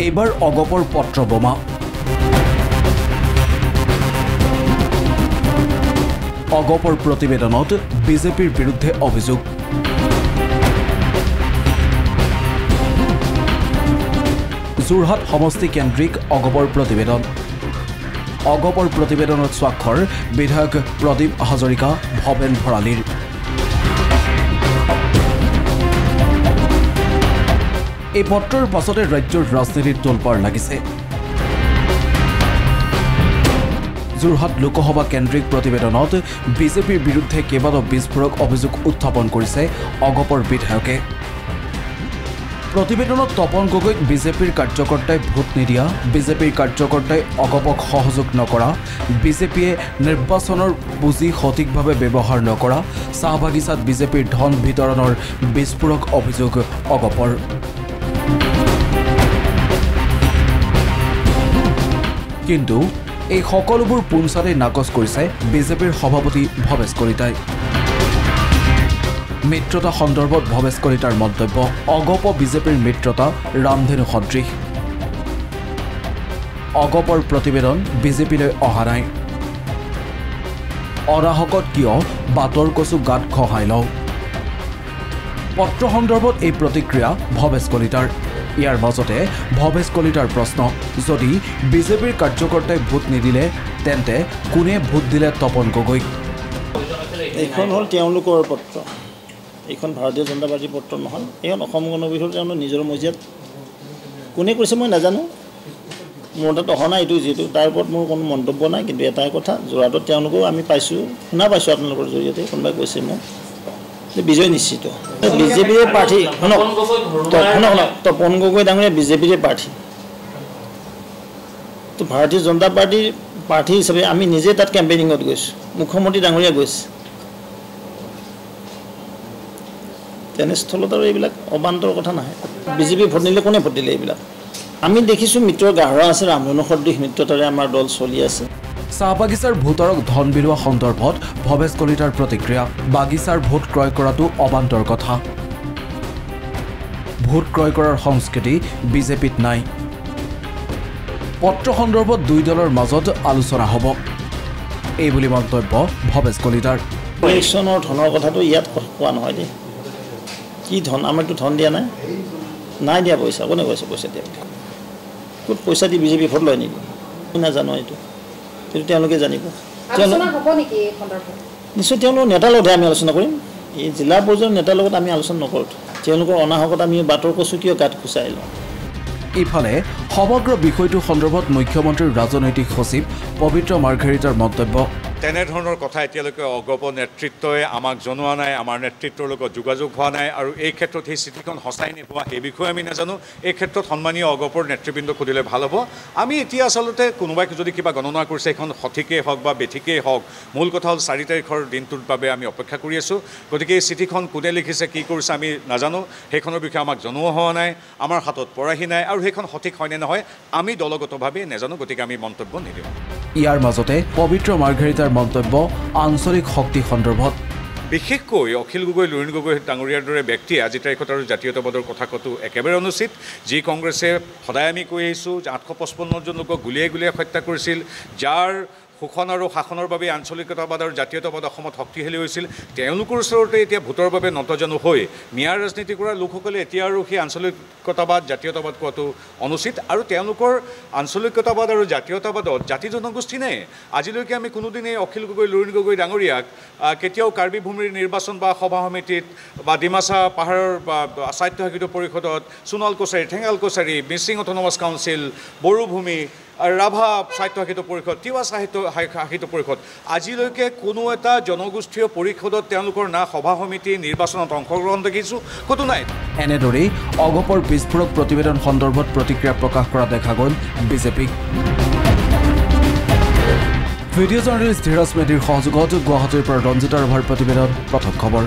এইবাৰ অগপৰ পত্ৰ বোমা অগপৰ প্ৰতিবেদনত বিজেপিৰ বিৰুদ্ধে অভিযোগ যোৰহাট সমষ্টি কেন্দ্ৰিক অগপৰ প্ৰতিবেদন অগপৰ প্ৰতিবেদনত স্বাক্ষৰ বিধায়ক প্ৰদীপ হাজৰিকা ভৱেন ভৰালীৰ এই পত্ৰৰ পাছতে ৰাজ্যৰ ৰাজনীতিত তোলপাৰ লাগিছে যোৰহাট লোকসভা কেন্দ্ৰিক প্ৰতিবেদনত বিজেপিৰ বিৰুদ্ধে কেইবাটাও বিস্ফোৰক অভিযোগ উত্থাপন কৰিছে অগপৰ বিধায়কে প্ৰতিবেদনত তপন গগৈক বিজেপিৰ কাৰ্যকৰ্তাই ভোট নিদিয়া বিজেপিৰ কাৰ্যকৰ্তাই অগপক সহযোগ নকৰা বিজেপিয়ে নিৰ্বাচনৰ পুঁজি সঠিকভাৱে ব্যৱহাৰ নকৰা চাহ বাগিচাত বিজেপিৰ ধন বিতৰণৰ বিস্ফোৰক অভিযোগ অগপৰ কিন্তু এই সকলোবোৰ পুনচাতে নাকচ কৰিছে বিজেপিৰ সভাপতি ভৱেশ কলিতাই মিত্ৰতা সন্দৰ্ভত ভৱেশ কলিতাৰ মন্তব্য অগপ বিজেপিৰ মিত্ৰতা ৰামধেনু সদৃশ অগপৰ প্ৰতিবেদন বিজেপিলৈ অহা নাই অৰাহকত কিয় বাটৰ কচু গাত খহাই লওঁ পত্ৰ সন্দৰ্ভত এই প্ৰতিক্ৰিয়া ভৱেশ কলিতাৰ ইয়াৰ মাজতে ভৱেশ কলিতাৰ প্ৰশ্ন যদি বিজেপিৰ কাৰ্যকৰ্তাই ভোট নিদিলে তেন্তে কোনে ভোট দিলে তপন গগৈক এইখন হ'ল তেওঁলোকৰ পত্ৰ এইখন ভাৰতীয় জনতা পাৰ্টীৰ পত্ৰ নহয় এইখন অসম গণ পৰিষদৰ তেওঁলোকৰ নিজৰ মজিয়াত কোনে কৰিছে মই নাজানো মোৰ তাত অহা নাই এইটো যিহেতু তাৰ ওপৰত মোৰ কোনো মন্তব্য নাই কিন্তু এটাই কথা যোৰহাটত তেওঁলোকেও আমি পাইছোঁ শুনা পাইছোঁ আপোনালোকৰ জৰিয়তে কোনোবাই কৈছে মোক বিজয় নিশ্চিত বিজেপিৰে প্ৰাৰ্থী শুনক তপন গগৈ ডাঙৰীয়া বিজেপিৰে প্ৰাৰ্থী তো ভাৰতীয় জনতা পাৰ্টীৰ প্ৰাৰ্থী হিচাপে আমি নিজে তাত কেম্পেইনিঙত গৈছোঁ মুখ্যমন্ত্ৰী ডাঙৰীয়া গৈছে তেনেস্থলত আৰু এইবিলাক অবান্তৰ কথা নাহে বিজেপি ভোট নিলে কোনে ভোট দিলে এইবিলাক আমি দেখিছোঁ মিত্ৰৰ গাহৰা আছে ৰামধেনু সদৃশ মিত্ৰতাৰে আমাৰ দল চলি আছে চাহ বাগিচাৰ ভোটাৰক ধন বিলোৱা সন্দৰ্ভত ভৱেশ কলিতাৰ প্ৰতিক্ৰিয়া বাগিচাৰ ভোট ক্ৰয় কৰাটো অবান্তৰ কথা ভোট ক্ৰয় কৰাৰ সংস্কৃতি বিজেপিত নাই পত্ৰ সন্দৰ্ভত দুই দলৰ মাজত আলোচনা হ'ব এই বুলি মন্তব্য ভৱেশ কলিতাৰ ইলেকশ্যনৰ ধনৰ কথাটো ইয়াত কোৱা নহয় দেই কি ধন আমাৰতো ধন দিয়া নাই দিয়া পইচা কোনে কৈছে পইচা দিয়া ক'ত পইচা দি বিজেপি ভোট লয় নেকি নাজানো এইটো কিন্তু তেওঁলোকে জানিব নিশ্চয় তেওঁলোকৰ নেতাৰ লগতহে আমি আলোচনা কৰিম এই জিলা পৰ্যায়ৰ নেতাৰ লগত আমি আলোচনা নকৰোঁ তেওঁলোকৰ অনাহকত আমি বাটৰ কচু কিয় গাত খুচাই লওঁ ইফালে সমগ্ৰ বিষয়টো সন্দৰ্ভত মুখ্যমন্ত্ৰীৰ ৰাজনৈতিক সচিব পবিত্ৰ মাৰ্ঘেৰিটাৰ মন্তব্য তেনেধৰণৰ কথা এতিয়ালৈকে অগপ নেতৃত্বই আমাক জনোৱা নাই আমাৰ নেতৃত্বৰ লগত যোগাযোগ হোৱা নাই আৰু এই ক্ষেত্ৰত সেই চিঠিখন সঁচাই নোপোৱা সেই বিষয়ে আমি নাজানো এই ক্ষেত্ৰত সন্মানীয় অগপৰ নেতৃবৃন্দক সুধিলে ভাল হ'ব আমি এতিয়া আচলতে কোনোবাই যদি কিবা গণনা কৰিছে এখন সঠিকেই হওক বা বেঠিকেই হওক মূল কথা হ'ল 4 তাৰিখৰ দিনটোৰ বাবে আমি অপেক্ষা কৰি আছোঁ গতিকে এই চিঠিখন কোনে লিখিছে কি কৰিছে আমি নাজানো সেইখনৰ বিষয়ে আমাক জনোৱা হোৱা নাই আমাৰ হাতত পৰাহি নাই আৰু সেইখন সঠিক হয়নে নহয় আমি দলগতভাৱে নাজানো গতিকে আমি মন্তব্য নিদিওঁ ইয়াৰ মাজতে পবিত্ৰ মাৰ্ঘেৰিটাৰ মন্তব্য আঞ্চলিক শক্তি সন্দৰ্ভত বিশেষকৈ অখিল গগৈ লুৰিণ গগৈ ডাঙৰীয়াৰ দৰে ব্যক্তিয়ে আজি তাৰিখত আৰু জাতীয়তাবাদৰ কথা কতো একেবাৰে অনুচিত যি কংগ্ৰেছে সদায় আমি কৈ আহিছোঁ যে 855 জন লোকক গুলিয়াই হত্যা কৰিছিল যাৰ শোষণ আৰু শাসনৰ বাবে আঞ্চলিকতাবাদ আৰু জাতীয়তাবাদ অসমত শক্তিশালী হৈছিল তেওঁলোকৰ ওচৰতে এতিয়া ভোটৰ বাবে নতজানু হৈ মিয়াৰ ৰাজনীতি কৰা লোকসকলে এতিয়া আৰু সেই আঞ্চলিকতাবাদ জাতীয়তাবাদ কোৱাটো অনুচিত আৰু তেওঁলোকৰ আঞ্চলিকতাবাদ আৰু জাতীয়তাবাদত জাতি জনগোষ্ঠী নাই আজিলৈকে আমি কোনোদিনেই অখিল গগৈ লুৰিণ গগৈ ডাঙৰীয়াক কেতিয়াও কাৰ্বি ভূমিৰ নিৰ্বাচন বা সভা সমিতিত বা ডিমাচা পাহাৰৰ বা স্বায়ত্তশাসিত পৰিষদত সোণাল কছাৰী ঠেঙাল কছাৰী মিচিং অট'নমাছ কাউন্সিল বড়োভূমি ৰাভা স্বায়ত্তশাসিত পৰিষদ তিৱা শাসিত পৰিষদ আজিলৈকে কোনো এটা জনগোষ্ঠীয় পৰিষদত তেওঁলোকৰ না সভা সমিতি নিৰ্বাচনত অংশগ্ৰহণ দেখিছোঁ ক'তো নাই এনেদৰেই অগপৰ বিস্ফোৰক প্ৰতিবেদন সন্দৰ্ভত প্ৰতিক্ৰিয়া প্ৰকাশ কৰা দেখা গ'ল বিজেপিক ভিডিঅ' জাৰ্নেলিষ্ট ধীৰজ মেধিৰ সহযোগত গুৱাহাটীৰ পৰা ৰঞ্জিতা ৰভাৰ প্ৰতিবেদন প্ৰথম খবৰ